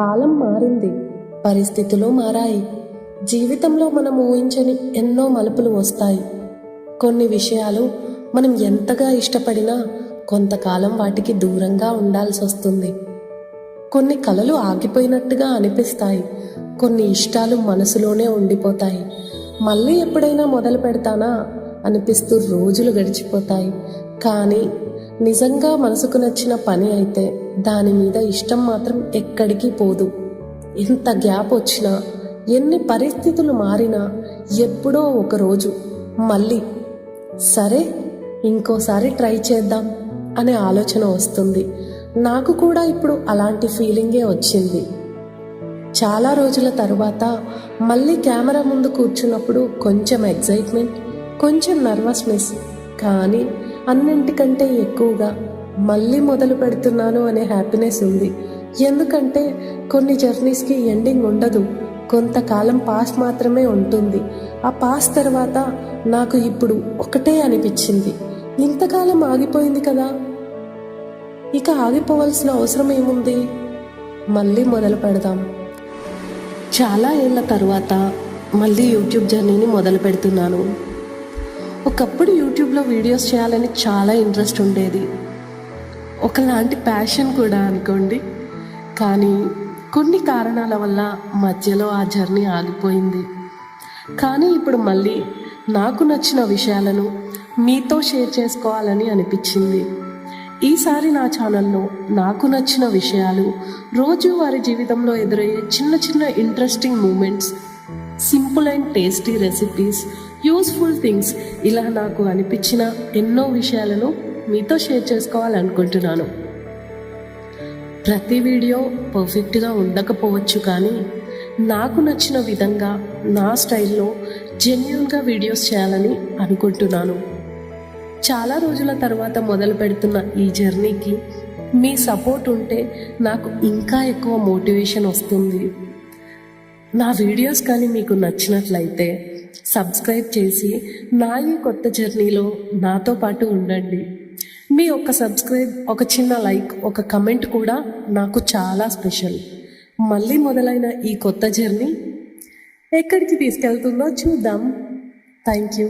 కాలం మారింది, పరిస్థితులు మారాయి. జీవితంలో మనం ఊహించని ఎన్నో మలుపులు వస్తాయి. కొన్ని విషయాలు మనం ఎంతగా ఇష్టపడినా కొంతకాలం వాటికి దూరంగా ఉండాల్సి వస్తుంది. కొన్ని కలలు ఆగిపోయినట్టుగా అనిపిస్తాయి, కొన్ని ఇష్టాలు మనసులోనే ఉండిపోతాయి. మళ్ళీ ఎప్పుడైనా మొదలు పెడతానా అనిపిస్తూ రోజులు గడిచిపోతాయి. కానీ నిజంగా మనసుకు నచ్చిన పని అయితే దాని మీద ఇష్టం మాత్రం ఎక్కడికి పోదు. ఎంత గ్యాప్ వచ్చినా, ఎన్ని పరిస్థితులు మారినా, ఎప్పుడో ఒకరోజు మళ్ళీ సరే ఇంకోసారి ట్రై చేద్దాం అనే ఆలోచన వస్తుంది. నాకు కూడా ఇప్పుడు అలాంటి ఫీలింగే వచ్చింది. చాలా రోజుల తరువాత మళ్ళీ కెమెరా ముందు కూర్చున్నప్పుడు కొంచెం ఎగ్జైట్మెంట్, కొంచెం నర్వస్నెస్, కానీ అన్నింటికంటే ఎక్కువగా మళ్ళీ మొదలు పెడుతున్నాను అనే హ్యాపీనెస్ ఉంది. ఎందుకంటే కొన్ని జర్నీస్కి ఎండింగ్ ఉండదు, కొంతకాలం పాస్ మాత్రమే ఉంటుంది. ఆ పాస్ తర్వాత నాకు ఇప్పుడు ఒకటే అనిపించింది, ఇంతకాలం ఆగిపోయింది కదా, ఇక ఆగిపోవాల్సిన అవసరం ఏముంది, మళ్ళీ మొదలు పెడదాం. చాలా ఏళ్ళ తర్వాత మళ్ళీ యూట్యూబ్ జర్నీని మొదలు పెడుతున్నాను. ఒకప్పుడు యూట్యూబ్లో వీడియోస్ చేయాలని చాలా ఇంట్రెస్ట్ ఉండేది, ఒకలాంటి ప్యాషన్ కూడా అనుకోండి. కానీ కొన్ని కారణాల వల్ల మధ్యలో ఆ జర్నీ ఆగిపోయింది. కానీ ఇప్పుడు మళ్ళీ నాకు నచ్చిన విషయాలను మీతో షేర్ చేసుకోవాలని అనిపించింది. ఈసారి నా ఛానల్లో నాకు నచ్చిన విషయాలు, రోజువారీ జీవితంలో ఎదురయ్యే చిన్న చిన్న interesting moments, simple and tasty recipes, useful things, ఇలా నాకు అనిపించిన ఎన్నో విషయాలను మీతో షేర్ చేసుకోవాలనుకుంటున్నాను. ప్రతి వీడియో పర్ఫెక్ట్గా ఉండకపోవచ్చు, కానీ నాకు నచ్చిన విధంగా నా స్టైల్లో జెన్యూన్గా వీడియోస్ చేయాలని అనుకుంటున్నాను. చాలా రోజుల తర్వాత మొదలు పెడుతున్న ఈ జర్నీకి మీ సపోర్ట్ ఉంటే నాకు ఇంకా ఎక్కువ మోటివేషన్ వస్తుంది. నా వీడియోస్ కానీ మీకు నచ్చినట్లయితే సబ్స్క్రైబ్ చేసి నా ఈ కొత్త జర్నీలో నాతో పాటు ఉండండి. మీ ఒక్క సబ్స్క్రైబ్, ఒక చిన్న లైక్, ఒక కమెంట్ కూడా నాకు చాలా స్పెషల్. మళ్ళీ మొదలైన ఈ కొత్త జర్నీ ఎక్కడికి తీసుకెళ్తుందో చూద్దాం. Thank you.